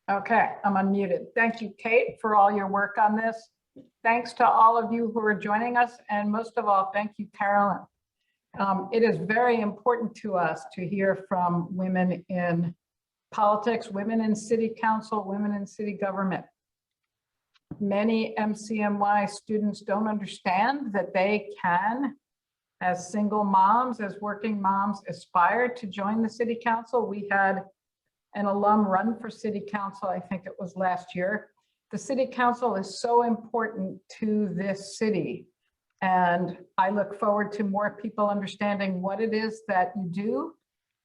Okay, I'm unmuted. Thank you, Kate, for all your work on this. Thanks to all of you who are joining us, and most of all, thank you, Carolyn. It is very important to us to hear from women in politics, women in city council, women in city government. Many MCNY students don't understand that they can, as single moms, as working moms, aspire to join the city council. We had an alum run for city council, I think it was last year. The city council is so important to this city. And I look forward to more people understanding what it is that you do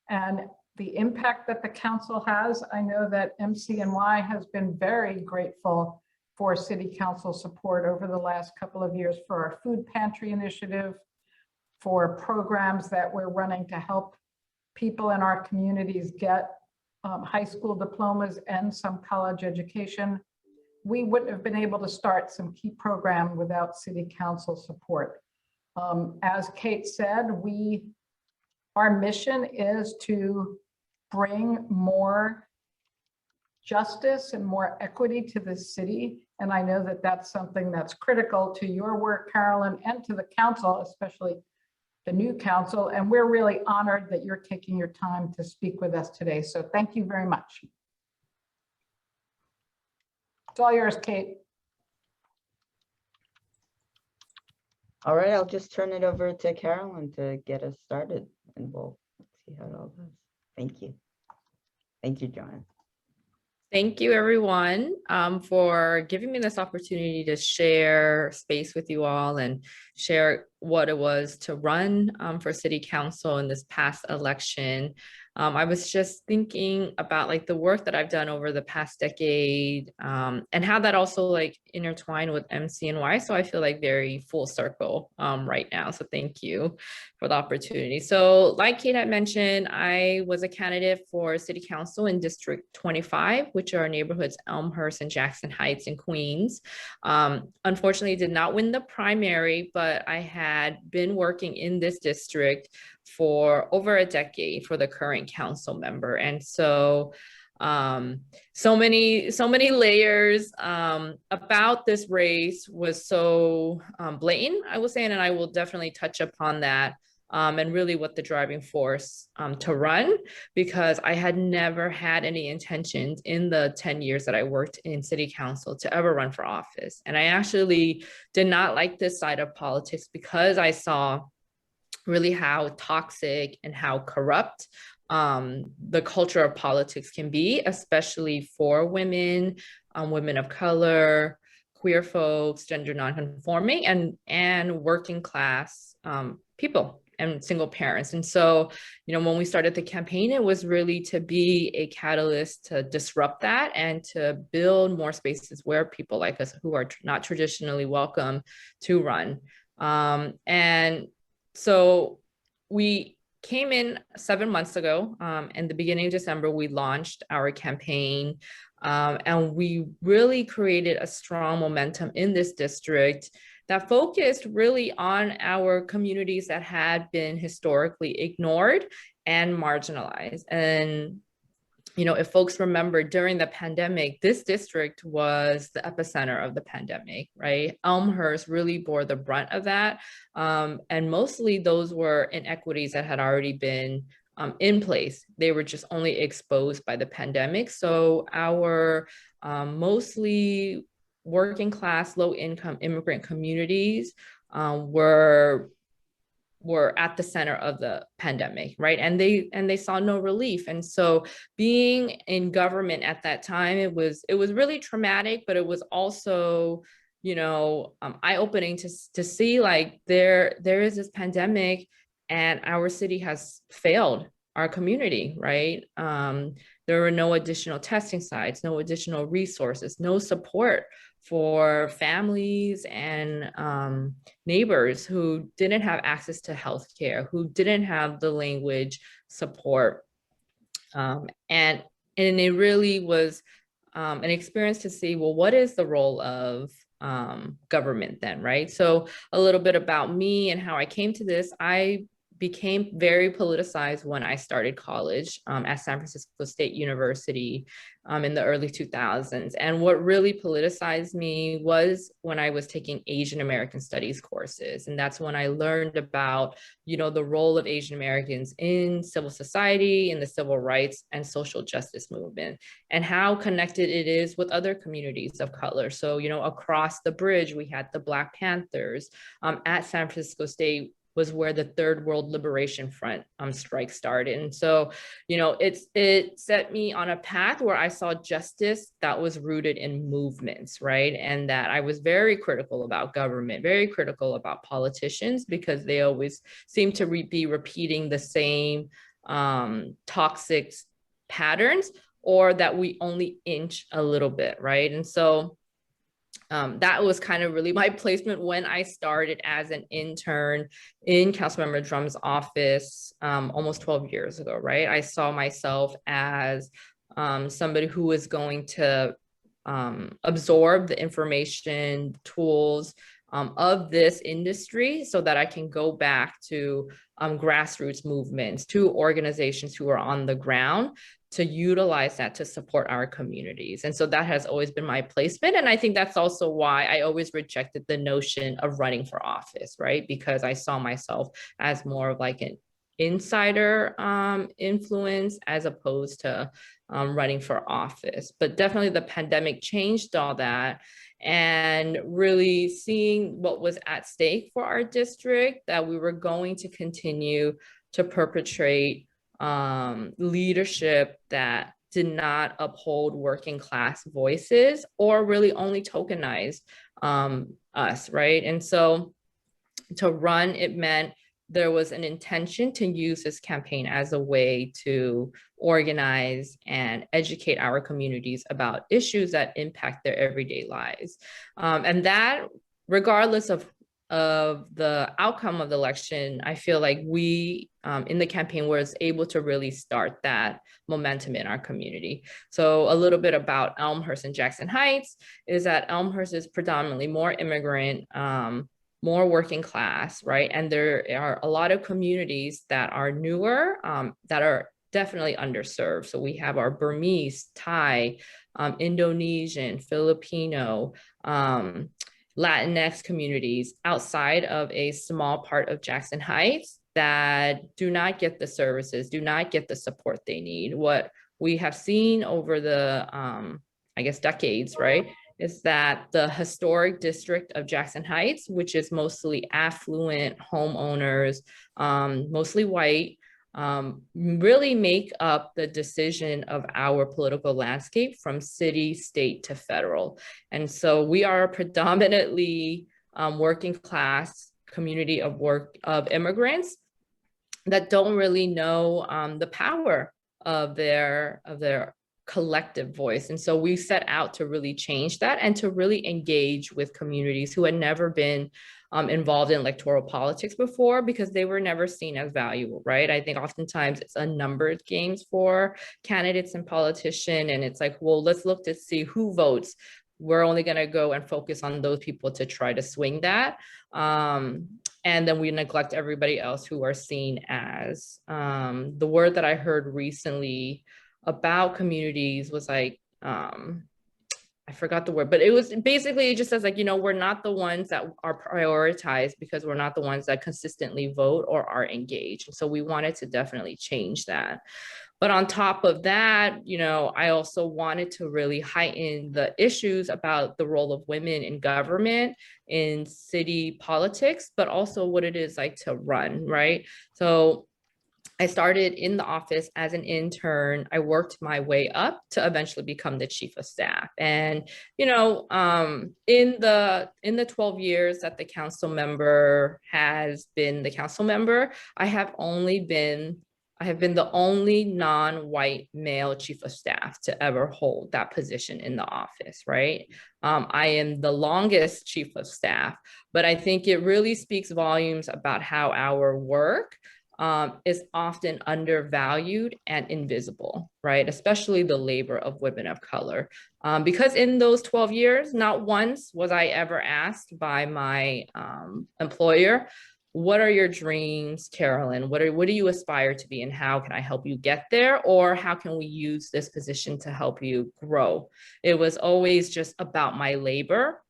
and the impact that the council has. I know that MCNY has been very grateful for city council support over the last couple of years for our food pantry initiative, for programs that we're running to help people in our communities get high school diplomas and some college education. We wouldn't have been able to start some key program without city council support. As Kate said, our mission is to bring more justice and more equity to the city. And I know that that's something that's critical to your work, Carolyn, and to the council, especially the new council. And we're really honored that you're taking your time to speak with us today. So thank you very much. It's all yours, Kate. All right, I'll just turn it over to Carolyn to get us started, and we'll see how it all goes. Thank you. Thank you, Joanne. Thank you, everyone, for giving me this opportunity to share space with you all and share what it was to run for city council in this past election. I was just thinking about like the work that I've done over the past decade and how that also like intertwined with MCNY. So I feel like very full circle right now. So thank you for the opportunity. So like Kate had mentioned, I was a candidate for city council in District 25, which are neighborhoods Elmhurst and Jackson Heights in Queens. Unfortunately, did not win the primary, but I had been working in this district for over a decade for the current council member. And so so many layers about this race was so blatant, I will say, and I will definitely touch upon that and really what the driving force to run, because I had never had any intentions in the 10 years that I worked in city council to ever run for office. And I actually did not like this side of politics because I saw really how toxic and how corrupt the culture of politics can be, especially for women, women of color, queer folks, gender nonconforming, and working class people and single parents. And so, you know, when we started the campaign, it was really to be a catalyst to disrupt that and to build more spaces where people like us who are not traditionally welcome to run. And so we came in 7 months ago, in the beginning of December, we launched our campaign, and we really created a strong momentum in this district that focused really on our communities that had been historically ignored and marginalized. And you know, if folks remember during the pandemic, this district was the epicenter of the pandemic, right? Elmhurst really bore the brunt of that. And mostly those were inequities that had already been in place. They were just only exposed by the pandemic. So our mostly working class, low income immigrant communities were at the center of the pandemic, right? And they saw no relief. And so being in government at that time, it was really traumatic, but it was also, you know, eye-opening to see like there is this pandemic and our city has failed our community, right? There were no additional testing sites, no additional resources, no support for families and neighbors who didn't have access to healthcare, who didn't have the language support. And it really was an experience to see, well, what is the role of government then, right? So a little bit about me and how I came to this. I became very politicized when I started college at San Francisco State University in the early 2000s. And what really politicized me was when I was taking Asian American Studies courses. And that's when I learned about, the role of Asian Americans in civil society, in the civil rights and social justice movement, and how connected it is with other communities of color. So, across the bridge, we had the Black Panthers. At San Francisco State was where the Third World Liberation Front strike started. And so, it set me on a path where I saw justice that was rooted in movements, right? And that I was very critical about government, very critical about politicians, because they always seem to be repeating the same toxic patterns, or that we only inch a little bit, right? And so that was kind of really my placement when I started as an intern in Councilmember Drum's office almost 12 years ago, right? I saw myself as somebody who was going to absorb the information, tools of this industry so that I can go back to grassroots movements, to organizations who are on the ground, to utilize that to support our communities. And so that has always been my placement. And I think that's also why I always rejected the notion of running for office, right? Because I saw myself as more of like an insider influence as opposed to running for office. But definitely the pandemic changed all that, and really seeing what was at stake for our district, that we were going to continue to perpetrate leadership that did not uphold working class voices, or really only tokenized us, right? And so to run, it meant there was an intention to use this campaign as a way to organize and educate our communities about issues that impact their everyday lives. And that, regardless of the outcome of the election, I feel like we in the campaign was able to really start that momentum in our community. So a little bit about Elmhurst and Jackson Heights is that Elmhurst is predominantly more immigrant, more working class, right? And there are a lot of communities that are newer, that are definitely underserved. So we have our Burmese, Thai, Indonesian, Filipino, Latinx communities outside of a small part of Jackson Heights that do not get the services, do not get the support they need. What we have seen over the, I guess, decades, right, is that the historic district of Jackson Heights, which is mostly affluent homeowners, mostly white, really make up the decision of our political landscape from city, state to federal. And so we are a predominantly working class community of immigrants that don't really know the power of their collective voice. And so we set out to really change that and to really engage with communities who had never been involved in electoral politics before, because they were never seen as valuable, right? I think oftentimes it's a numbered games for candidates and politicians, and it's like, well, let's look to see who votes. We're only going to go and focus on those people to try to swing that. And then we neglect everybody else who are seen as, the word that I heard recently about communities was like, I forgot the word, but it was basically, it just says like, we're not the ones that are prioritized because we're not the ones that consistently vote or are engaged. And so we wanted to definitely change that. But on top of that, I also wanted to really heighten the issues about the role of women in government, in city politics, but also what it is like to run, right? So I started in the office as an intern. I worked my way up to eventually become the chief of staff. And, in the 12 years that the council member has been the council member, I have been the only non-white male chief of staff to ever hold that position in the office, right? I am the longest chief of staff, but I think it really speaks volumes about how our work is often undervalued and invisible, right? Especially the labor of women of color. Because in those 12 years, not once was I ever asked by my employer what are your dreams, Carolyn? What do you aspire to be, and how can I help you get there? Or how can we use this position to help you grow? It was always just about my labor.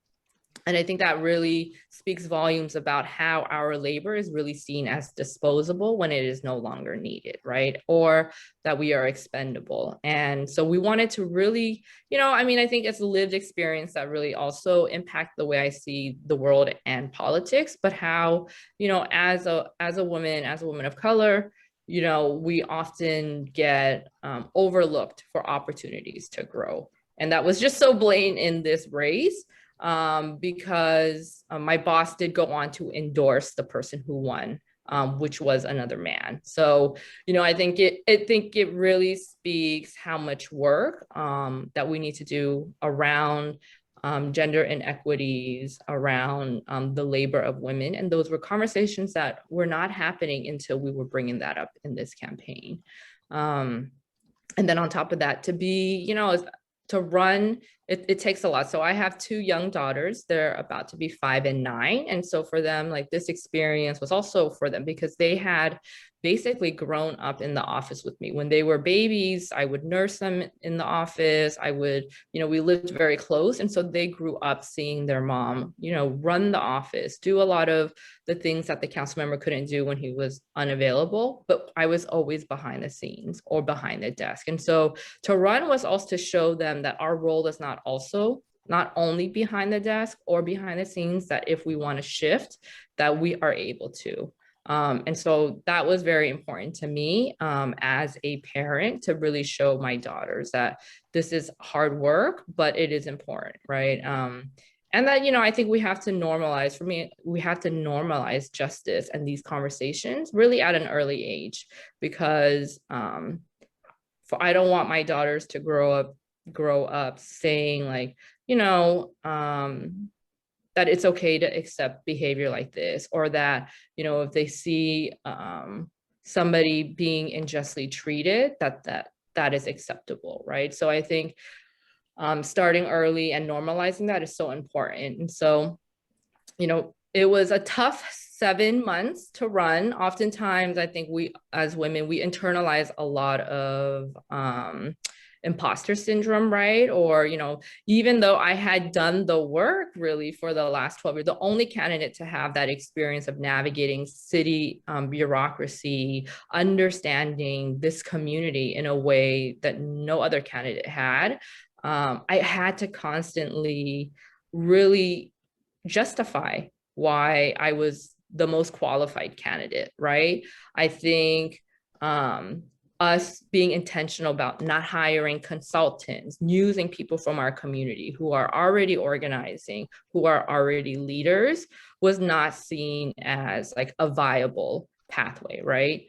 And I think that really speaks volumes about how our labor is really seen as disposable when it is no longer needed, right? Or that we are expendable. And so we wanted to really, I mean, I think it's a lived experience that really also impact the way I see the world and politics, but how, as a woman of color, we often get overlooked for opportunities to grow. And that was just so blatant in this race. Because my boss did go on to endorse the person who won, which was another man. So, I think it really speaks how much work that we need to do around gender inequities, around the labor of women. And those were conversations that were not happening until we were bringing that up in this campaign. And then on top of that, to be, to run, it takes a lot. So I have 2 young daughters. They're about to be 5 and 9. And so for them, like, this experience was also for them because they had basically grown up in the office with me. When they were babies, I would nurse them in the office. I would, we lived very close. And so they grew up seeing their mom, run the office, do a lot of the things that the council member couldn't do when he was unavailable, but I was always behind the scenes or behind the desk. And so to run was also to show them that our role is not only behind the desk or behind the scenes, that if we want to shift, that we are able to. And so that was very important to me as a parent, to really show my daughters that this is hard work, but it is important, right? And that, I think we have to normalize, for me, we have to normalize justice and these conversations really at an early age, because I don't want my daughters to grow up saying, like, that it's okay to accept behavior like this, or that, if they see somebody being unjustly treated, that is acceptable, right? So I think starting early and normalizing that is so important. And so, it was a tough 7 months to run. Oftentimes, I think we, as women, we internalize a lot of imposter syndrome, right? Or, even though I had done the work really for the last 12 years, the only candidate to have that experience of navigating city bureaucracy, understanding this community in a way that no other candidate had, I had to constantly really justify why I was the most qualified candidate, right? I think us being intentional about not hiring consultants, using people from our community who are already organizing, who are already leaders, was not seen as like a viable pathway, right?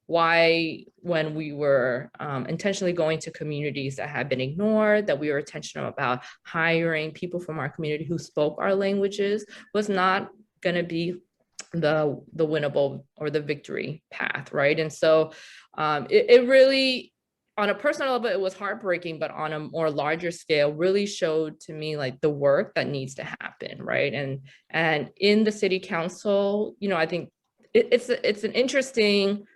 Why, when we were intentionally going to communities that had been ignored, that we were intentional about hiring people from our community who spoke our languages, was not going to be the winnable or the victory path, right? And so it really, on a personal level, it was heartbreaking, but on a more larger scale, really showed to me like the work that needs to happen, right? And in the city council, I think it's an interesting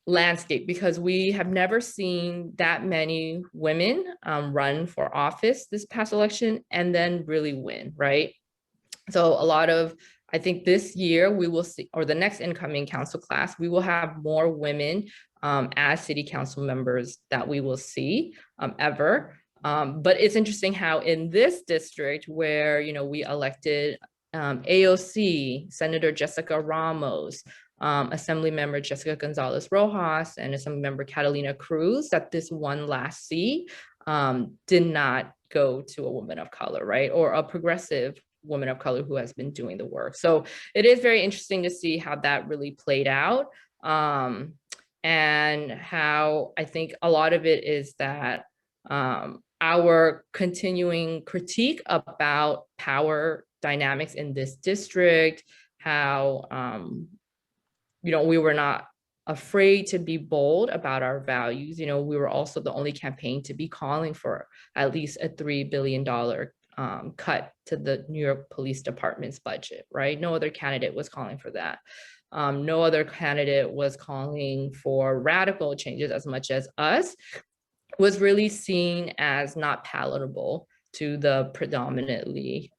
landscape, because we have never seen that many women run for office this past election and then really win, right? So a lot of, I think this year we will see, or the next incoming council class, we will have more women as city council members that we will see ever. But it's interesting how in this district where, we elected AOC, Senator Jessica Ramos, Assembly Member Jessica Gonzalez Rojas, and Assembly Member Catalina Cruz, that this one last seat did not go to a woman of color, right? Or a progressive woman of color who has been doing the work. So it is very interesting to see how that really played out. And how I think a lot of it is that our continuing critique about power dynamics in this district, how we were not afraid to be bold about our values. We were also the only campaign to be calling for at least a $3 billion cut to the New York Police Department's budget, right? No other candidate was calling for that. No other candidate was calling for radical changes as much as us, was really seen as not palatable to the predominantly,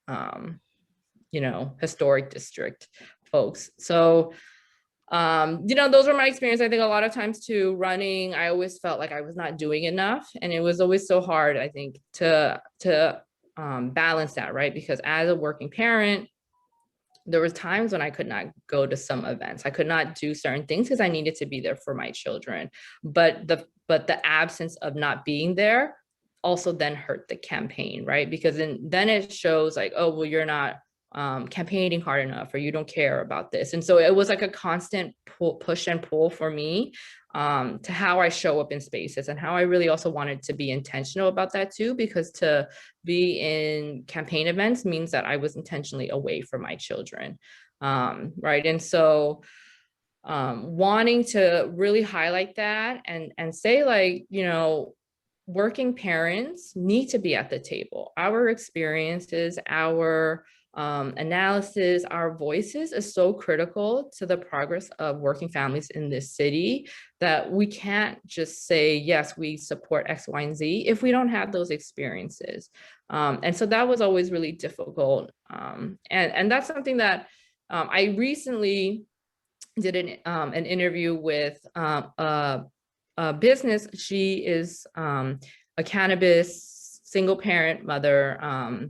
historic district folks. So, those were my experience. I think a lot of times too, running, I always felt like I was not doing enough. And it was always so hard, I think, to balance that, right? Because as a working parent, there was times when I could not go to some events. I could not do certain things because I needed to be there for my children. But the absence of not being there also then hurt the campaign, right? Because then it shows like, oh, well, you're not campaigning hard enough, or you don't care about this. And so it was like a constant push and pull for me to how I show up in spaces, and how I really also wanted to be intentional about that too, because to be in campaign events means that I was intentionally away from my children, right? And so wanting to really highlight that and say like, working parents need to be at the table. Our experiences, our analysis, our voices is so critical to the progress of working families in this city that we can't just say, yes, we support X, Y, and Z if we don't have those experiences. And so that was always really difficult. And that's something that I recently did an interview with a business. She is a cannabis single parent mother.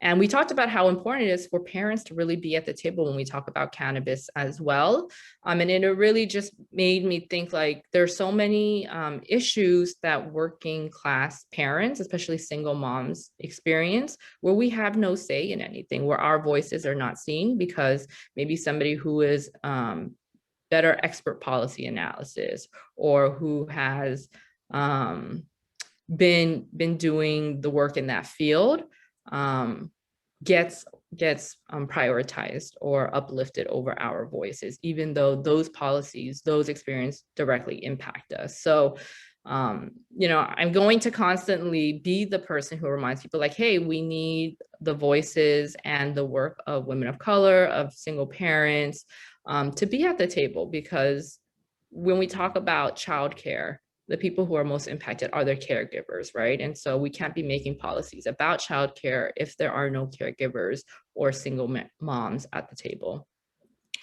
And we talked about how important it is for parents to really be at the table when we talk about cannabis as well. And it really just made me think like there's so many issues that working class parents, especially single moms, experience where we have no say in anything, where our voices are not seen because maybe somebody who is better expert policy analysis, or who has been doing the work in that field gets prioritized or uplifted over our voices, even though those policies, those experiences directly impact us. So, I'm going to constantly be the person who reminds people like, hey, we need the voices and the work of women of color, of single parents, to be at the table, because when we talk about childcare, the people who are most impacted are their caregivers, right? And so we can't be making policies about childcare if there are no caregivers or single moms at the table.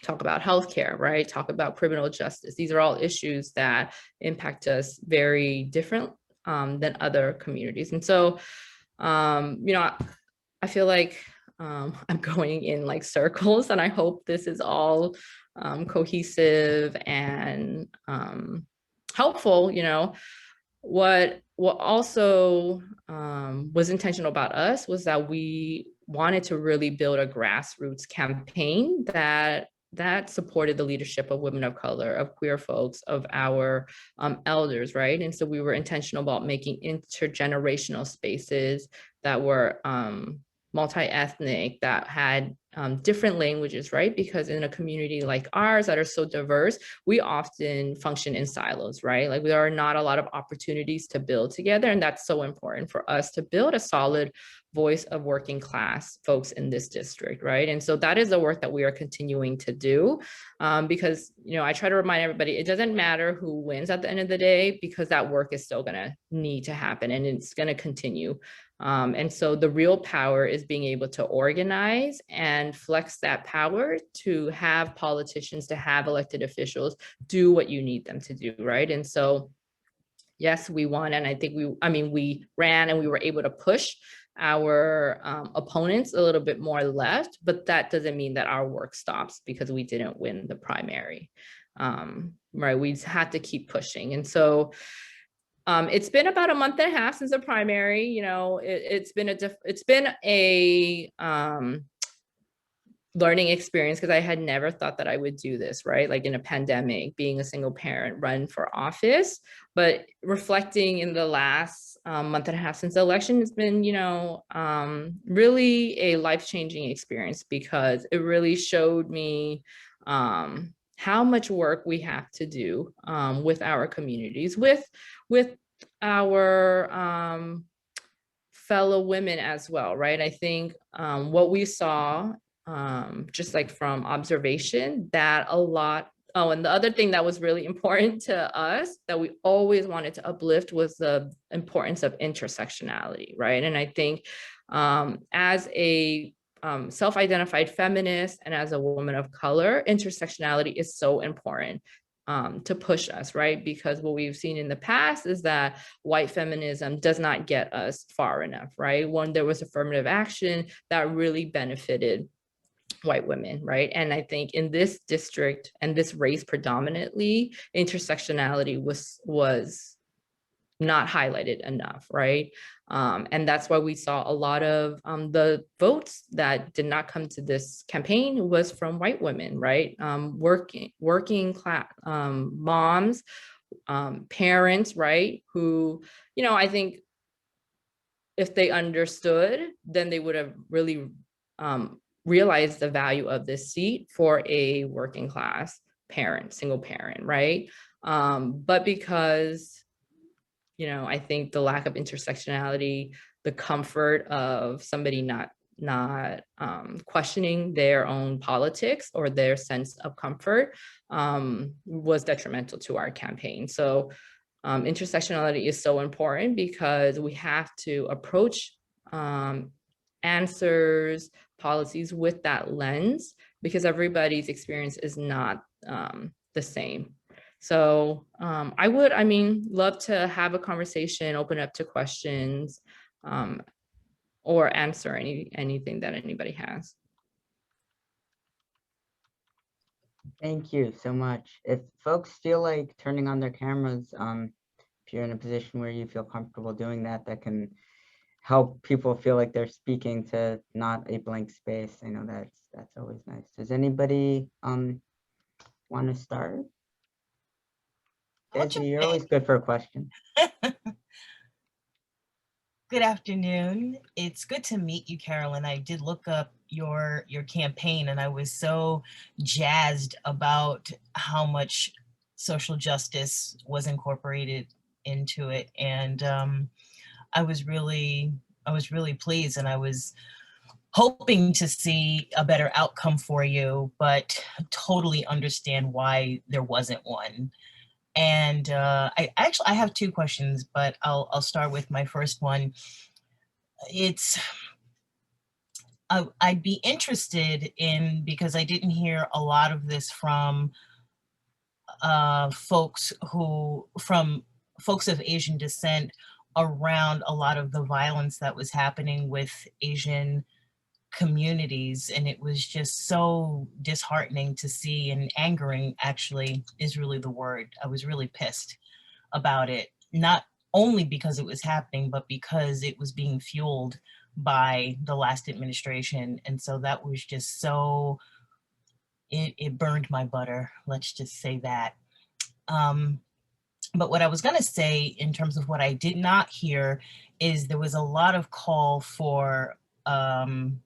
Talk about healthcare, right? Talk about criminal justice. These are all issues that impact us very different than other communities. And so, I feel like I'm going in like circles, and I hope this is all cohesive and helpful. What also was intentional about us was that we wanted to really build a grassroots campaign that supported the leadership of women of color, of queer folks, of our elders, right? And so we were intentional about making intergenerational spaces that were multi-ethnic, that had different languages, right? Because in a community like ours that are so diverse, we often function in silos, right? Like there are not a lot of opportunities to build together. And that's so important for us to build a solid voice of working class folks in this district, right? And so that is the work that we are continuing to do, because, I try to remind everybody, it doesn't matter who wins at the end of the day, because that work is still gonna need to happen and it's gonna continue. And so the real power is being able to organize and flex that power to have politicians, to have elected officials do what you need them to do, right? And so, yes, we won. And I think we ran and we were able to push our opponents a little bit more left, but that doesn't mean that our work stops because we didn't win the primary, right? We had to keep pushing. And so it's been about a month and a half since the primary. It's been a learning experience, because I had never thought that I would do this, right? Like in a pandemic, being a single parent, run for office. But reflecting in the last month and a half since the election, it's been, really a life-changing experience, because it really showed me how much work we have to do with our communities, with our fellow women as well, right? I think what we saw, just like from observation, that a lot. Oh, and the other thing that was really important to us that we always wanted to uplift was the importance of intersectionality, right? And I think as a self-identified feminist and as a woman of color, intersectionality is so important to push us, right? Because what we've seen in the past is that white feminism does not get us far enough, right? When there was affirmative action that really benefited white women, right? And I think in this district and this race predominantly, intersectionality was not highlighted enough, right? And that's why we saw a lot of the votes that did not come to this campaign was from white women, right? Working class moms, parents, right? Who, you know, I think if they understood, then they would have really realize the value of this seat for a working class parent, single parent, right? But because, you know, I think the lack of intersectionality, the comfort of somebody not questioning their own politics or their sense of comfort was detrimental to our campaign. So intersectionality is so important because we have to approach answers, policies with that lens, because everybody's experience is not the same. So I mean, love to have a conversation, open up to questions, or answer anything that anybody has. Thank you so much. If folks feel like turning on their cameras, if you're in a position where you feel comfortable doing that, that can help people feel like they're speaking to not a blank space. I know that's always nice. Does anybody want to start? Desi, you're always good for a question. Good afternoon. It's good to meet you, Carolyn. I did look up your campaign and I was so jazzed about how much social justice was incorporated into it. And I was really pleased, and I was hoping to see a better outcome for you, but totally understand why there wasn't one. And I have two questions, but I'll start with my first one. I'd be interested in, because I didn't hear a lot of this from folks of Asian descent around a lot of the violence that was happening with Asian communities, and it was just so disheartening to see, and angering actually is really the word. I was really pissed about it, not only because it was happening, but because it was being fueled by the last administration. And so that was just so, it burned my butter, let's just say that. But what I was gonna say in terms of what I did not hear is there was a lot of call for an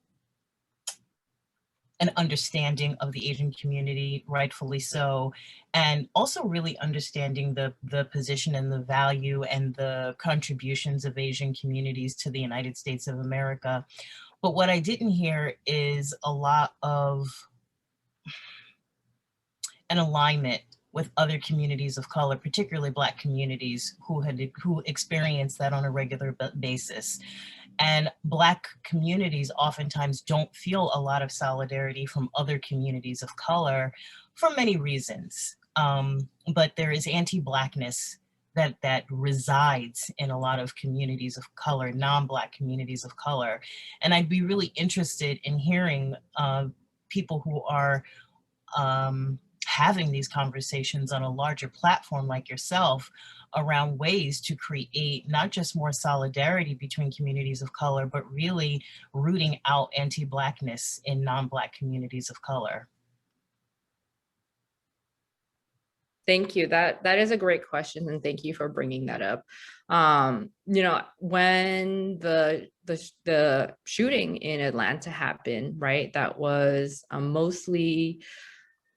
understanding of the Asian community, rightfully so, and also really understanding the position and the value and the contributions of Asian communities to the United States of America. But what I didn't hear is a lot of an alignment with other communities of color, particularly Black communities who experience that on a regular basis. And Black communities oftentimes don't feel a lot of solidarity from other communities of color for many reasons. But there is anti-Blackness that resides in a lot of communities of color, non-Black communities of color. And I'd be really interested in hearing people who are having these conversations on a larger platform like yourself around ways to create not just more solidarity between communities of color, but really rooting out anti-Blackness in non-Black communities of color. Thank you. That is a great question, and thank you for bringing that up. You know, when the shooting in Atlanta happened, right? That was mostly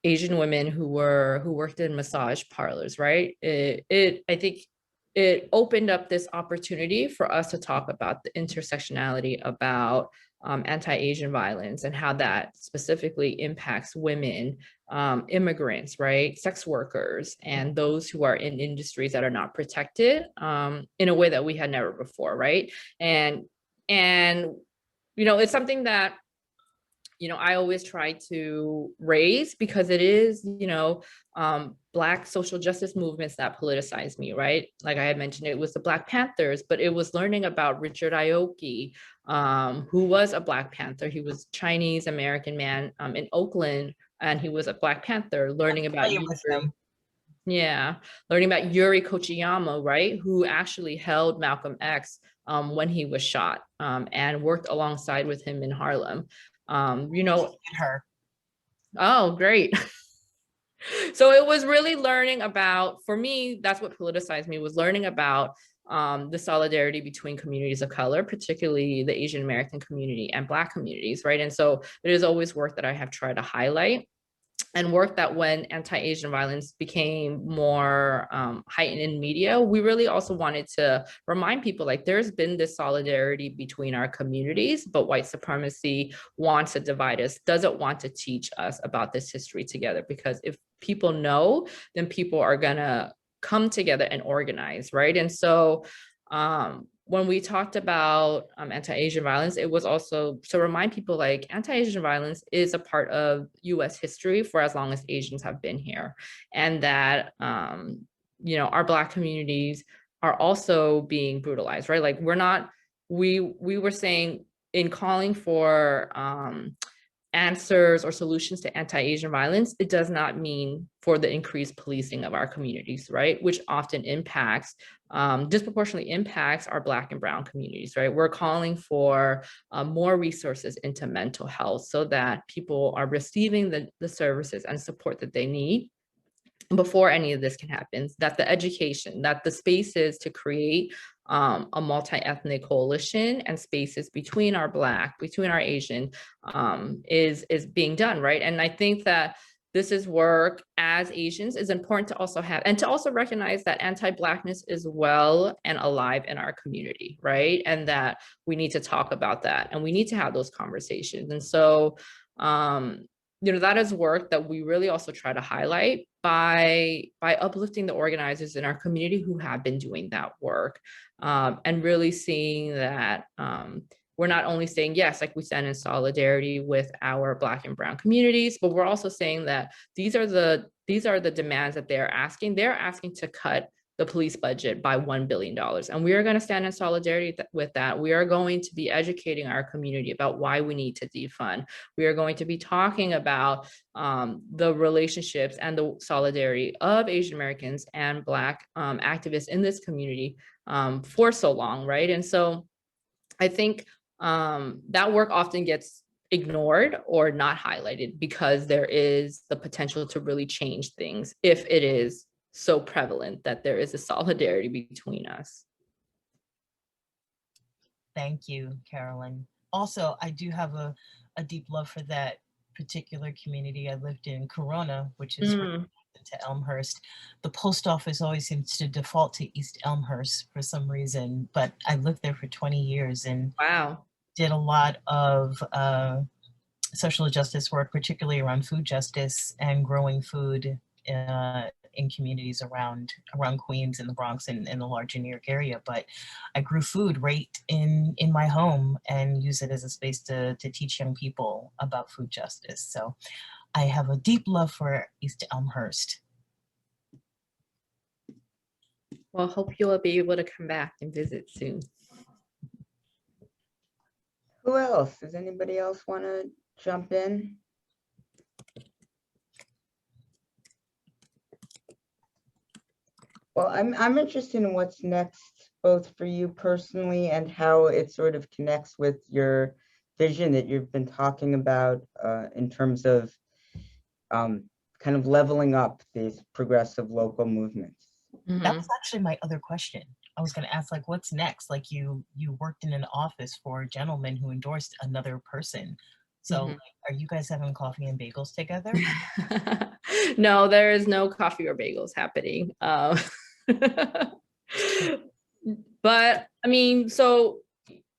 Asian women who worked in massage parlors, right? I think it opened up this opportunity for us to talk about the intersectionality about anti-Asian violence and how that specifically impacts women, immigrants, right, sex workers, and those who are in industries that are not protected in a way that we had never before, right? And it's something that I always try to raise because it is, Black social justice movements that politicize me, right? Like I had mentioned, it was the Black Panthers, but it was learning about Richard Aoki, who was a Black Panther. He was a Chinese American man in Oakland, and he was a Black Panther, learning about learning about Yuri Kochiyama, right? Who actually held Malcolm X when he was shot and worked alongside with him in Harlem. Her. Oh, great. So it was really learning about, for me, that's what politicized me, was learning about the solidarity between communities of color, particularly the Asian American community and Black communities, right? And so it is always work that I have tried to highlight, and work that when anti-Asian violence became more heightened in media, we really also wanted to remind people, like, there's been this solidarity between our communities, but white supremacy wants to divide us, doesn't want to teach us about this history together, because if people know, then people are gonna come together and organize, right? And so when we talked about anti-Asian violence, it was also to remind people, like, anti-Asian violence is a part of US history for as long as Asians have been here. And that, our Black communities are also being brutalized, right? Like we were saying, in calling for answers or solutions to anti-Asian violence, it does not mean for the increased policing of our communities, right? Which often disproportionately impacts our Black and Brown communities, right? We're calling for more resources into mental health so that people are receiving the services and support that they need before any of this can happen, that the education, that the spaces to create a multi-ethnic coalition and spaces between our Black, between our Asian is being done, right? And I think that this is work as Asians is important to also have, and to also recognize that anti-Blackness is well and alive in our community, right? And that we need to talk about that, and we need to have those conversations. And so, that is work that we really also try to highlight by uplifting the organizers in our community who have been doing that work, and really seeing that we're not only saying, yes, like we stand in solidarity with our Black and Brown communities, but we're also saying that these are the demands that they're asking. They're asking to cut the police budget by $1 billion. And we are going to stand in solidarity with that. We are going to be educating our community about why we need to defund. We are going to be talking about the relationships and the solidarity of Asian Americans and Black activists in this community for so long, right? And so I think that work often gets ignored or not highlighted because there is the potential to really change things if it is so prevalent that there is a solidarity between us. Thank you, Carolyn. Also, I do have a deep love for that particular community. I lived in Corona, which is to Elmhurst. The post office always seems to default to East Elmhurst for some reason, but I lived there for 20 years and wow, did a lot of social justice work, particularly around food justice and growing food in communities around Queens and the Bronx and in the larger New York area. But I grew food right in my home and use it as a space to teach young people about food justice. So I have a deep love for East Elmhurst. Well, hope you'll be able to come back and visit soon. Who else? Does anybody else want to jump in? Well, I'm interested in what's next, both for you personally and how it sort of connects with your vision that you've been talking about in terms of kind of leveling up these progressive local movements. Mm-hmm. That was actually my other question. I was going to ask, like, what's next? Like, you worked in an office for a gentleman who endorsed another person. So like, are you guys having coffee and bagels together? No, there is no coffee or bagels happening. But I mean, so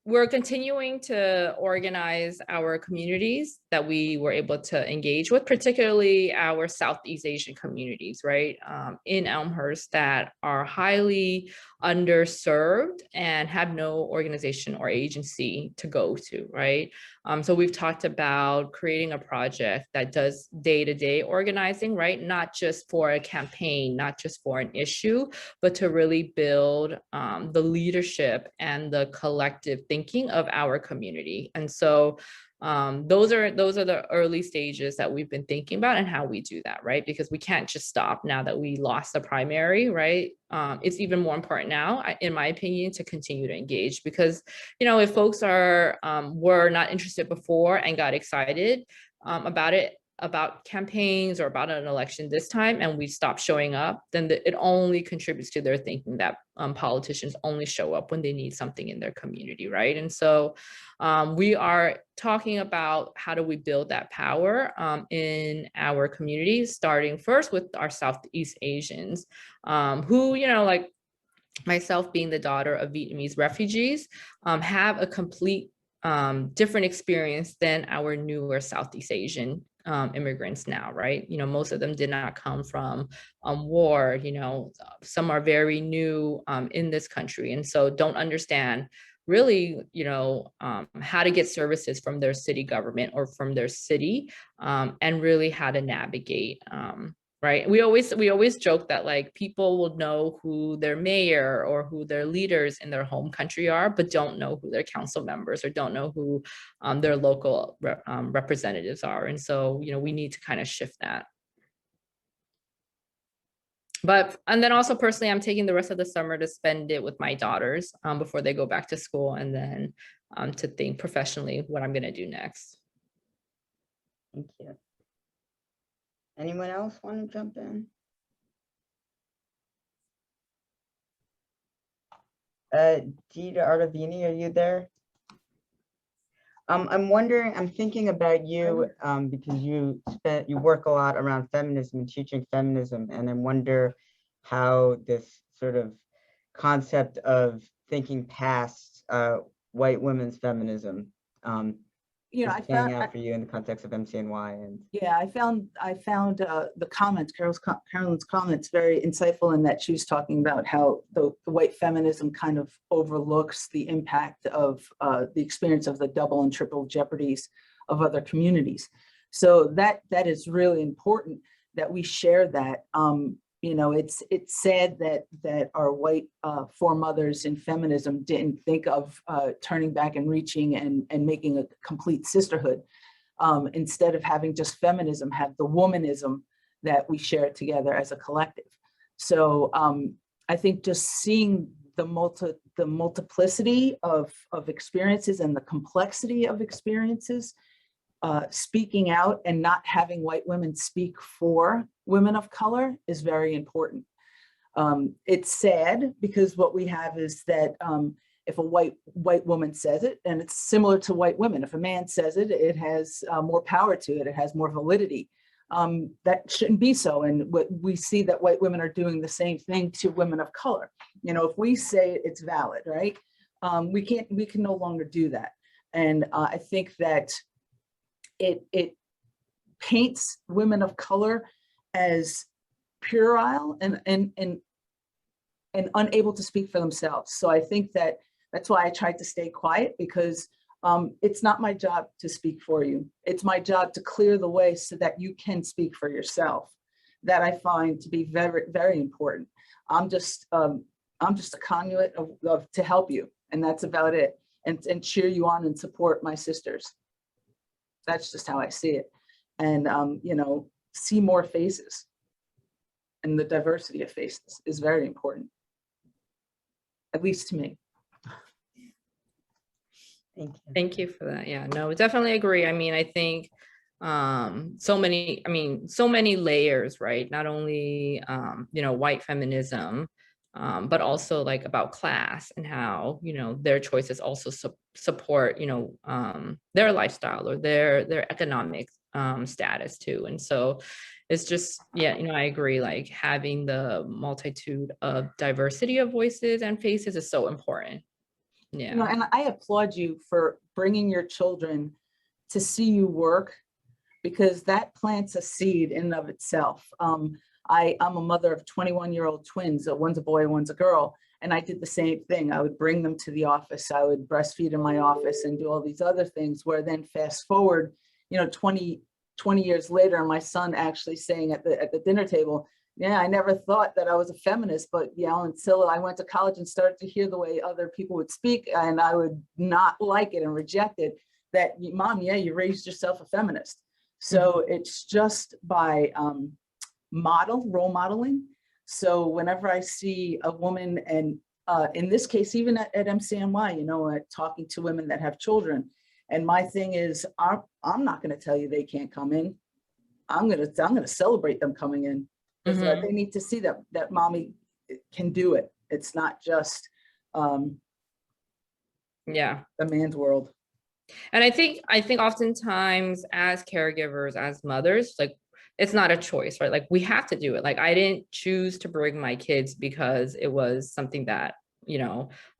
we're continuing to organize our communities that we were able to engage with, particularly our Southeast Asian communities, right? In Elmhurst that are highly underserved and have no organization or agency to go to, right? So we've talked about creating a project that does day-to-day organizing, right? Not just for a campaign, not just for an issue, but to really build the leadership and the collective thinking of our community. And so those are the early stages that we've been thinking about and how we do that, right? Because we can't just stop now that we lost the primary, right? It's even more important now, in my opinion, to continue to engage, because, you know, if folks are were not interested before and got excited about campaigns or about an election this time, and we stop showing up, then it only contributes to their thinking that politicians only show up when they need something in their community, right? And so we are talking about how do we build that power in our communities, starting first with our Southeast Asians, who, you know, like myself being the daughter of Vietnamese refugees, have a complete different experience than our newer Southeast Asian immigrants now, right? You know, most of them did not come from war, you know, some are very new in this country, and so don't understand really, you know, how to get services from their city government or from their city, and really how to navigate. Right. We always joke that like people will know who their mayor or who their leaders in their home country are, but don't know who their council members or don't know who their local representatives are. And so, you know, we need to kind of shift that. And then also personally, I'm taking the rest of the summer to spend it with my daughters before they go back to school, and then to think professionally what I'm going to do next. Thank you. Anyone else want to jump in? Dita Artavini, are you there? I'm wondering, I'm thinking about you because you work a lot around feminism and teaching feminism, and I wonder how this sort of concept of thinking past white women's feminism is playing out for you in the context of MCNY. And yeah, I found the comments, Carolyn's comments, very insightful in that she was talking about how the white feminism kind of overlooks the impact of the experience of the double and triple jeopardies of other communities. So that is really important that we share that. You know, it's sad that our white foremothers in feminism didn't think of turning back and reaching and making a complete sisterhood. Instead of having just feminism, have the womanism that we share together as a collective. So I think just seeing the multiplicity of experiences and the complexity of experiences, speaking out and not having white women speak for women of color is very important. It's sad because what we have is that if a white woman says it, and it's similar to white women, if a man says it, it has more power to it, it has more validity. That shouldn't be so. And we see that white women are doing the same thing to women of color. You know, if we say it, it's valid, right? We can no longer do that. And I think that it paints women of color as puerile and unable to speak for themselves. So I think that's why I tried to stay quiet, because it's not my job to speak for you. It's my job to clear the way so that you can speak for yourself. That I find to be very, very important. I'm just a conduit to help you, and that's about it. And cheer you on and support my sisters. That's just how I see it. And you know, see more faces. And the diversity of faces is very important, at least to me. thank you. Thank you for that. Yeah, no, definitely agree. I mean, I think so many layers, right? Not only you know, white feminism, but also like about class and how, you know, their choices also support, you know, their lifestyle or their economic status too. And so, it's just, yeah, I agree, like having the multitude of diversity of voices and faces is so important. Yeah. And I applaud you for bringing your children to see you work, because that plants a seed in and of itself. I'm a mother of 21-year-old twins. One's a boy, one's a girl. And I did the same thing. I would bring them to the office. I would breastfeed in my office and do all these other things, where then fast forward, 20 years later, my son actually saying at the dinner table, yeah, I never thought that I was a feminist, but until I went to college and started to hear the way other people would speak, and I would not like it and reject it, that Mom, yeah, you raised yourself a feminist. So it's just by role modeling. So whenever I see a woman, and in this case, even at MCNY, talking to women that have children, and my thing is, I'm not going to tell you they can't come in. I'm going to celebrate them coming in, because they need to see that mommy can do it. It's not just the man's world. And I think oftentimes as caregivers, as mothers, like it's not a choice, right? Like we have to do it. Like I didn't choose to bring my kids because it was something that,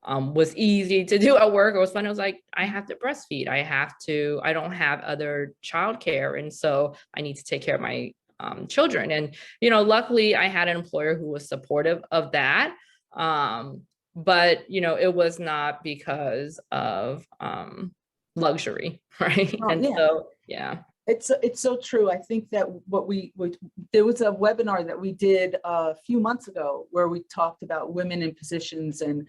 was easy to do at work. It was fun. It was like, I have to breastfeed. I don't have other childcare. And so I need to take care of my children. And, luckily I had an employer who was supportive of that. But, it was not because of luxury, right? Oh, and yeah. so, yeah. It's so true. I think that there was a webinar that we did a few months ago where we talked about women in positions and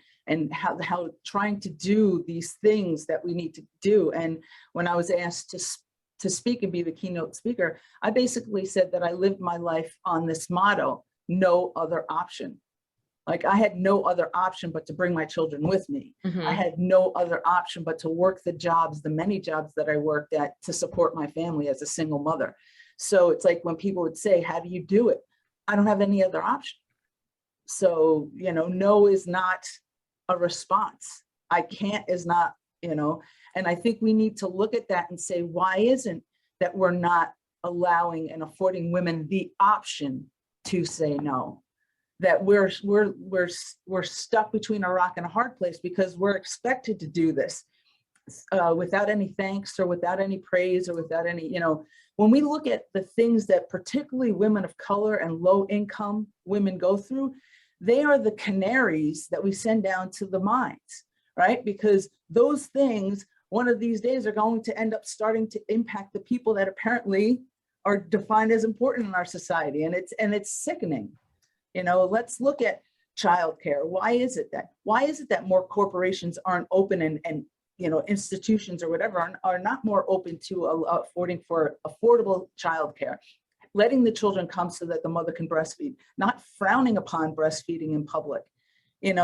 how trying to do these things that we need to do. And when I was asked to speak and be the keynote speaker, I basically said that I lived my life on this motto: no other option. Like I had no other option but to bring my children with me. I had no other option but to work the many jobs that I worked at to support my family as a single mother. So it's like when people would say, how do you do it? I don't have any other option. So, no is not a response. I can't is not, and I think we need to look at that and say, why isn't that we're not allowing and affording women the option to say no? That we're stuck between a rock and a hard place because we're expected to do this without any thanks or without any praise or without any, when we look at the things that particularly women of color and low income women go through, they are the canaries that we send down to the mines, right? Because those things, one of these days, are going to end up starting to impact the people that apparently are defined as important in our society. And it's sickening. Let's look at childcare. Why is it that more corporations aren't open and institutions or whatever are not more open to affording for affordable childcare, letting the children come so that the mother can breastfeed, not frowning upon breastfeeding in public, And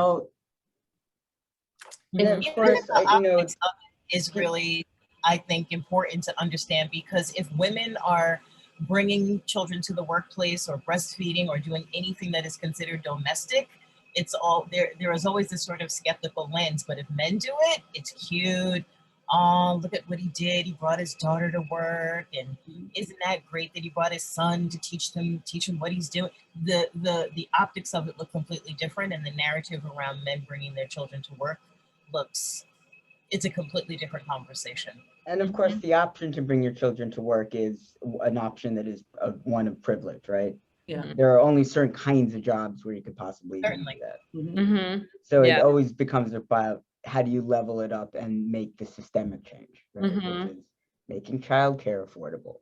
of course, is really, I think, important to understand, because if women are bringing children to the workplace or breastfeeding or doing anything that is considered domestic, it's all there is always this sort of skeptical lens. But if men do it, it's cute. Oh, look at what he did. He brought his daughter to work, and isn't that great that he brought his son to teach him what he's doing? The optics of it look completely different, and the narrative around men bringing their children to work it's a completely different conversation. And of course, the option to bring your children to work is an option that is one of privilege, right? Yeah. There are only certain kinds of jobs where you could possibly do that. So it always becomes about how do you level it up and make the systemic change, right? Which is making childcare affordable.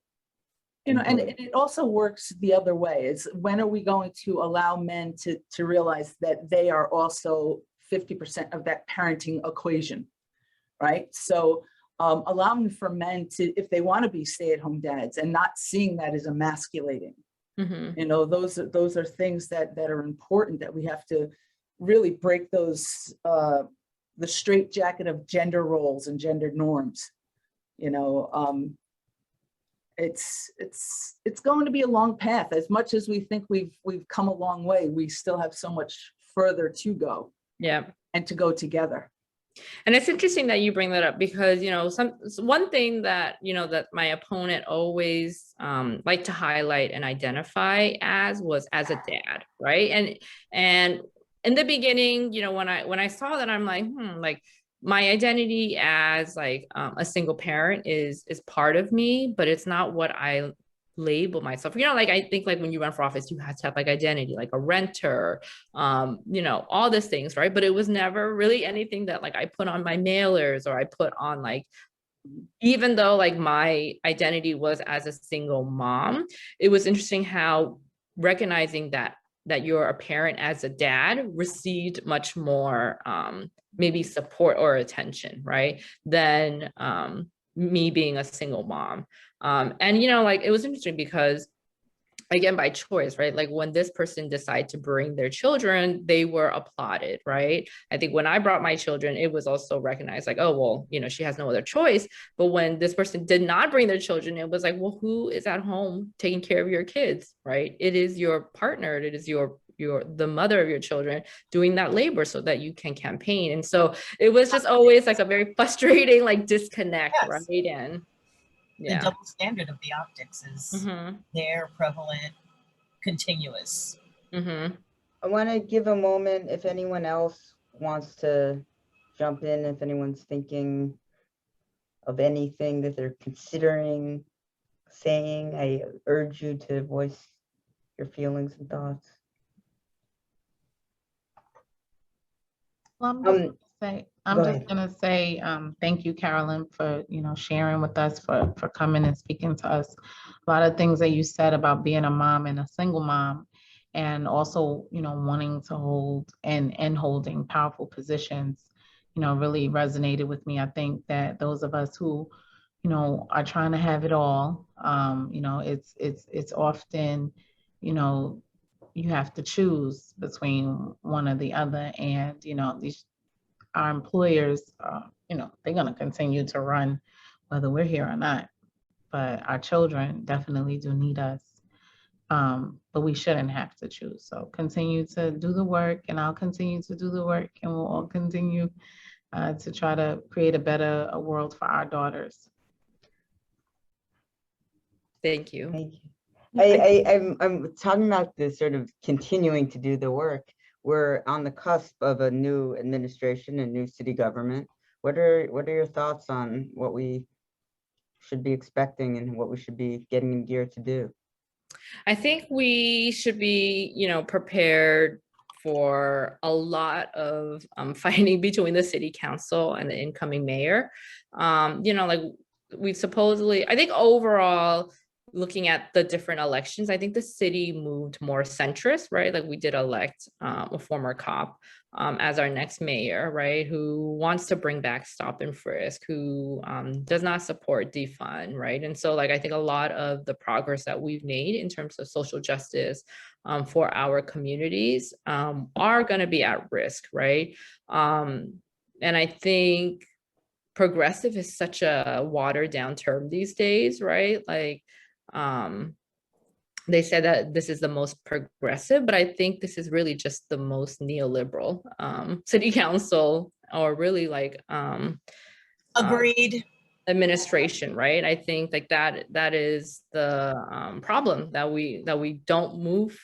And it also works the other way. Is when are we going to allow men to realize that they are also 50% of that parenting equation, right? So allowing for men to, if they want to be stay-at-home dads, and not seeing that as emasculating. Those are things that are important, that we have to really break those the straitjacket of gender roles and gender norms. It's going to be a long path. As much as we think we've come a long way, we still have so much further to go. Yeah. And to go together. And it's interesting that you bring that up because, one thing that, that my opponent always liked to highlight and identify as was as a dad, right? And in the beginning, when I saw that, I'm like, like my identity as like a single parent is part of me, but it's not what I label myself. Like I think like when you run for office, you have to have like identity, like a renter, all these things, right? But it was never really anything that like I put on my mailers or I put on like, even though like my identity was as a single mom, it was interesting how recognizing that you're a parent as a dad received much more maybe support or attention, right? Than me being a single mom. And like it was interesting because again, by choice, right? Like when this person decided to bring their children, they were applauded, right? I think when I brought my children, it was also recognized like, oh, well, she has no other choice. But when this person did not bring their children, it was like, well, who is at home taking care of your kids, right? It is your partner. It is the mother of your children doing that labor so that you can campaign. And so it was just always like a very frustrating, like disconnect, Yes. right? And the double standard of the optics is there, prevalent, continuous. I want to give a moment if anyone else wants to jump in, if anyone's thinking of anything that they're considering saying. I urge you to voice your feelings and thoughts. Well, I'm just gonna say thank you, Carolyn, for sharing with us, for coming and speaking to us. A lot of things that you said about being a mom and a single mom, and also wanting to hold and holding powerful positions, really resonated with me. I think that those of us who are trying to have it all, it's often you have to choose between one or the other, and our employers, they're going to continue to run whether we're here or not. But our children definitely do need us. But we shouldn't have to choose. So continue to do the work, and I'll continue to do the work, and we'll all continue to try to create a better world for our daughters. Thank you. Thank you. I'm talking about this sort of continuing to do the work. We're on the cusp of a new administration, a new city government. What are your thoughts on what we should be expecting and what we should be getting in gear to do? I think we should be, prepared for a lot of fighting between the city council and the incoming mayor. Like we supposedly, I think overall, looking at the different elections, I think the city moved more centrist, right? Like we did elect a former cop as our next mayor, right? Who wants to bring back stop and frisk, who does not support defund, right? And so like, I think a lot of the progress that we've made in terms of social justice for our communities are gonna be at risk, right? And I think progressive is such a watered down term these days, right? Like, they said that this is the most progressive, but I think this is really just the most neoliberal city council, or really like Agreed. Administration, right? I think like that is the problem, that we don't move,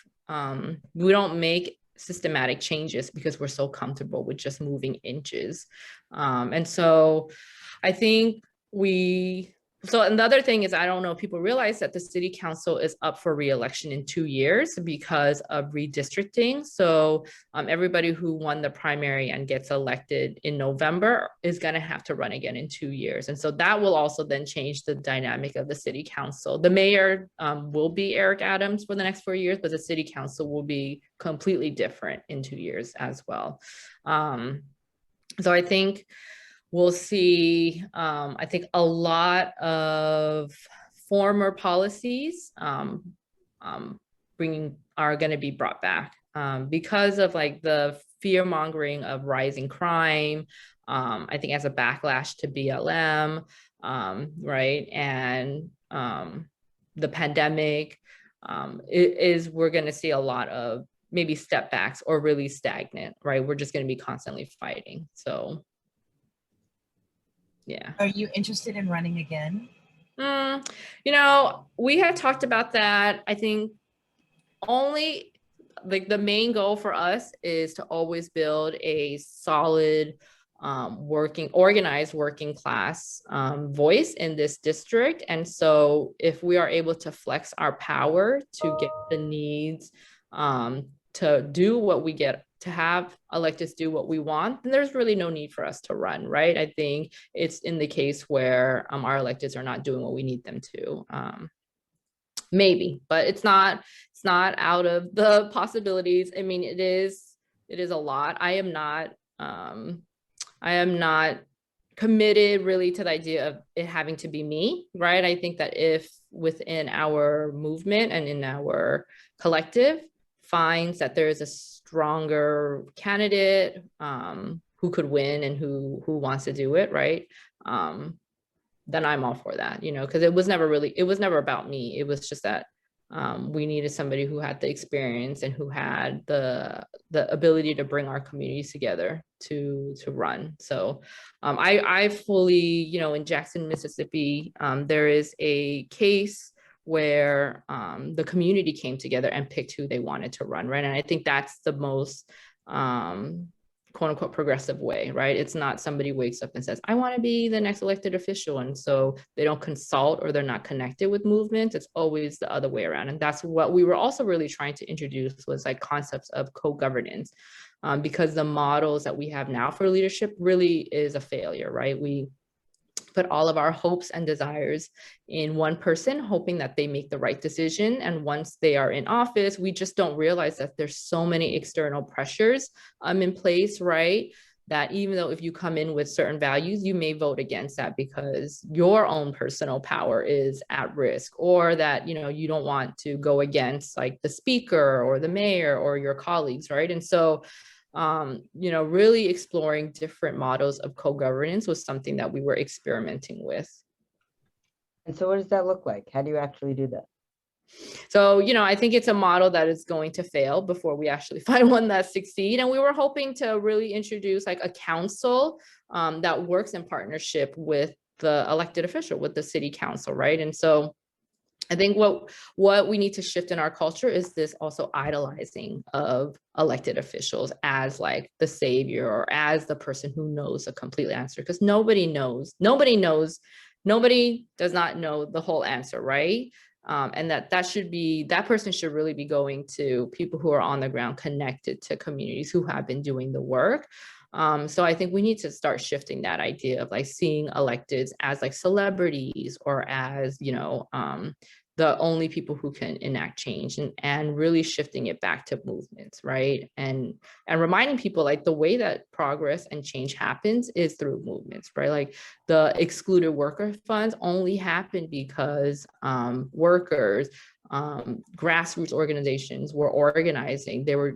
we don't make systematic changes because we're so comfortable with just moving inches. And so I think and the other thing is, I don't know if people realize that the city council is up for re-election in 2 years because of redistricting. So everybody who won the primary and gets elected in November is going to have to run again in 2 years. And so that will also then change the dynamic of the city council. The mayor will be Eric Adams for the next 4 years, but the city council will be completely different in 2 years as well. So I think we'll see, I think a lot of former policies are going to be brought back because of like the fear mongering of rising crime. I think as a backlash to BLM, right? And the pandemic we're going to see a lot of maybe step backs or really stagnant, right? We're just going to be constantly fighting. So. Yeah. Are you interested in running again? You know, we had talked about that. I think only like the main goal for us is to always build a solid organized working class voice in this district. And so if we are able to flex our power to get the needs to do what we get, to have electeds do what we want, then there's really no need for us to run, right? I think it's in the case where our electeds are not doing what we need them to. Maybe, but it's not out of the possibilities. I mean, it is a lot. I am not committed really to the idea of it having to be me, right? I think that if within our movement and in our collective finds that there is a stronger candidate who could win and who wants to do it, right? Then I'm all for that, you know, because it was never about me. It was just that we needed somebody who had the experience and who had the ability to bring our communities together to run. So I fully, you know, in Jackson, Mississippi, there is a case where the community came together and picked who they wanted to run, right? And I think that's the most quote unquote progressive way, right? It's not somebody wakes up and says, I want to be the next elected official. And so they don't consult or they're not connected with movement. It's always the other way around. And that's what we were also really trying to introduce was like concepts of co-governance because the models that we have now for leadership really is a failure, right? We put all of our hopes and desires in one person, hoping that they make the right decision. And once they are in office, we just don't realize that there's so many external pressures in place, right? That even though if you come in with certain values, you may vote against that because your own personal power is at risk, or that, you know, you don't want to go against like the speaker or the mayor or your colleagues, right? And so you know, really exploring different models of co-governance was something that we were experimenting with. And so what does that look like? How do you actually do that? So, you know, I think it's a model that is going to fail before we actually find one that succeeds. And we were hoping to really introduce like a council that works in partnership with the elected official, with the city council, right? And so I think what we need to shift in our culture is this also idolizing of elected officials as like the savior or as the person who knows a complete answer, because nobody does not know the whole answer, right? And that person should really be going to people who are on the ground, connected to communities who have been doing the work. So I think we need to start shifting that idea of like seeing electeds as like celebrities or as, you know, the only people who can enact change, and really shifting it back to movements, right? And reminding people like the way that progress and change happens is through movements, right? Like the excluded worker funds only happen because workers, grassroots organizations were organizing. They were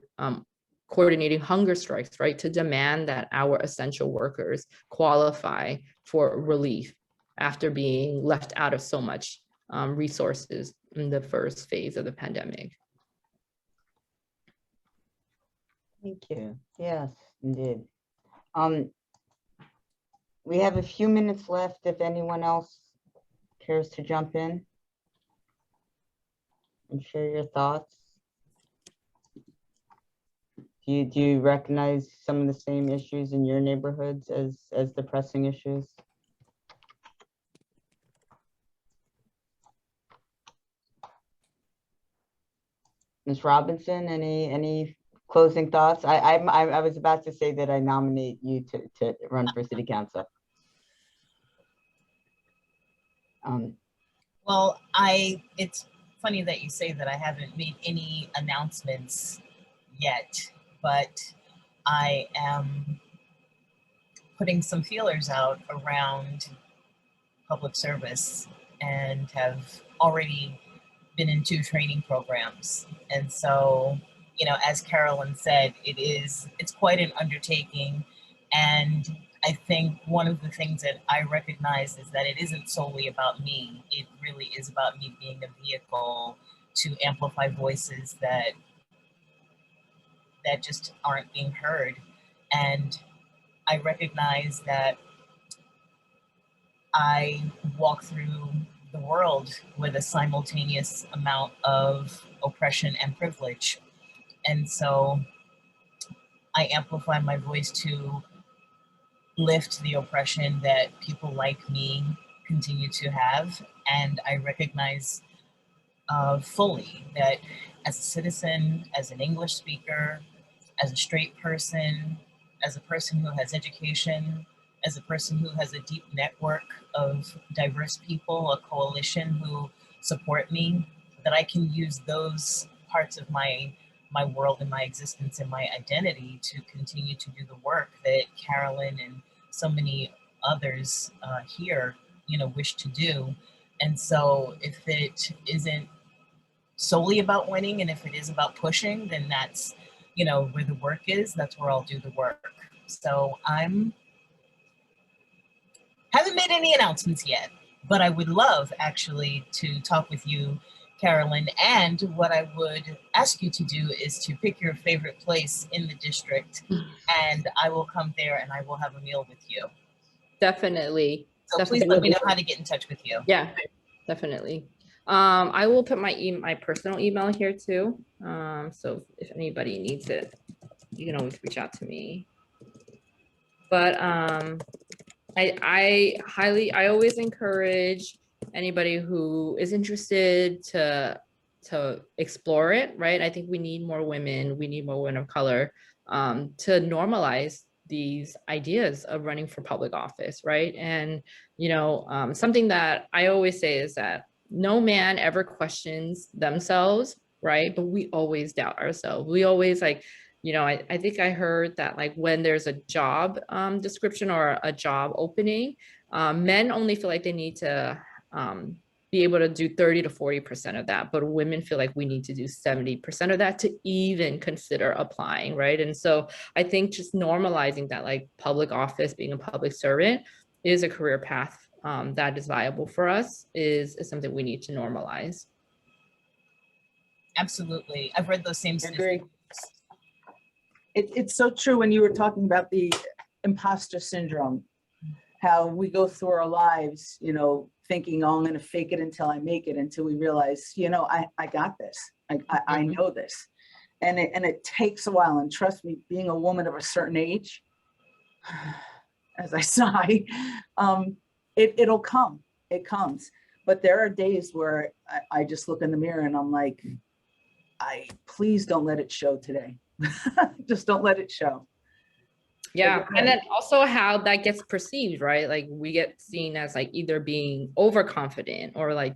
coordinating hunger strikes, right, to demand that our essential workers qualify for relief after being left out of so much resources in the first phase of the pandemic. Thank you. Yes, indeed. We have a few minutes left if anyone else cares to jump in and share your thoughts. Do you recognize some of the same issues in your neighborhoods as the pressing issues? Ms. Robinson, any closing thoughts? I was about to say that I nominate you to run for city council. Well, it's funny that you say that I haven't made any announcements yet, but I am putting some feelers out around public service and have already been in 2 training programs. And so, you know, as Carolyn said, it's quite an undertaking. And I think one of the things that I recognize is that it isn't solely about me. It really is about me being a vehicle to amplify voices that just aren't being heard. And I recognize that I walk through the world with a simultaneous amount of oppression and privilege. And so I amplify my voice to lift the oppression that people like me continue to have. And I recognize fully that as a citizen, as an English speaker, as a straight person, as a person who has education, as a person who has a deep network of diverse people, a coalition who support me, that I can use those parts of my world and my existence and my identity to continue to do the work that Carolyn and so many others here, wish to do. And so if it isn't solely about winning, and if it is about pushing, then that's, where the work is, that's where I'll do the work. So haven't made any announcements yet, but I would love actually to talk with you, Carolyn. And what I would ask you to do is to pick your favorite place in the district, and I will come there and I will have a meal with you. Definitely. So Definitely. please let me know how to get in touch with you. Yeah, definitely. I will put my personal email here too. So if anybody needs it, you can always reach out to me. But I always encourage anybody who is interested to explore it, right? I think we need more women. We need more women of color to normalize these ideas of running for public office, right? And something that I always say is that no man ever questions themselves, right? But we always doubt ourselves. We always I think I heard that like when there's a job description or a job opening, men only feel like they need to be able to do 30 to 40% of that, but women feel like we need to do 70% of that to even consider applying, right? And so I think just normalizing that like public office, being a public servant is a career path that is viable for us is something we need to normalize. Absolutely. I've read those same statistics. It's so true when you were talking about the imposter syndrome, how we go through our lives, thinking, oh, I'm going to fake it until I make it, until we realize, I got this. I know this. And it takes a while. And trust me, being a woman of a certain age, as I sigh, it'll come. It comes. But there are days where I just look in the mirror and I'm like, please don't let it show today. Just don't let it show. Yeah. And then also how that gets perceived, right? Like we get seen as like either being overconfident or like,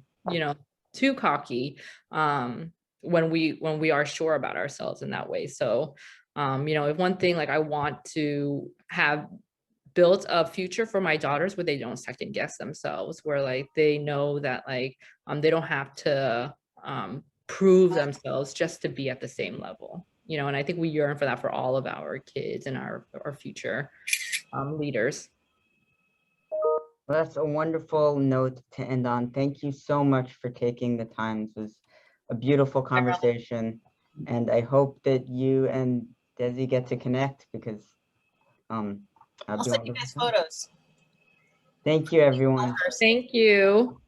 too cocky when we are sure about ourselves in that way. So, if one thing like I want to have built a future for my daughters where they don't second guess themselves, where like they know that like they don't have to prove themselves just to be at the same level, and I think we yearn for that for all of our kids and our future leaders. Well, that's a wonderful note to end on. Thank you so much for taking the time. This was a beautiful conversation, and I hope that you and Desi get to connect because I'll send you guys photos. Thank you, everyone. Thank you.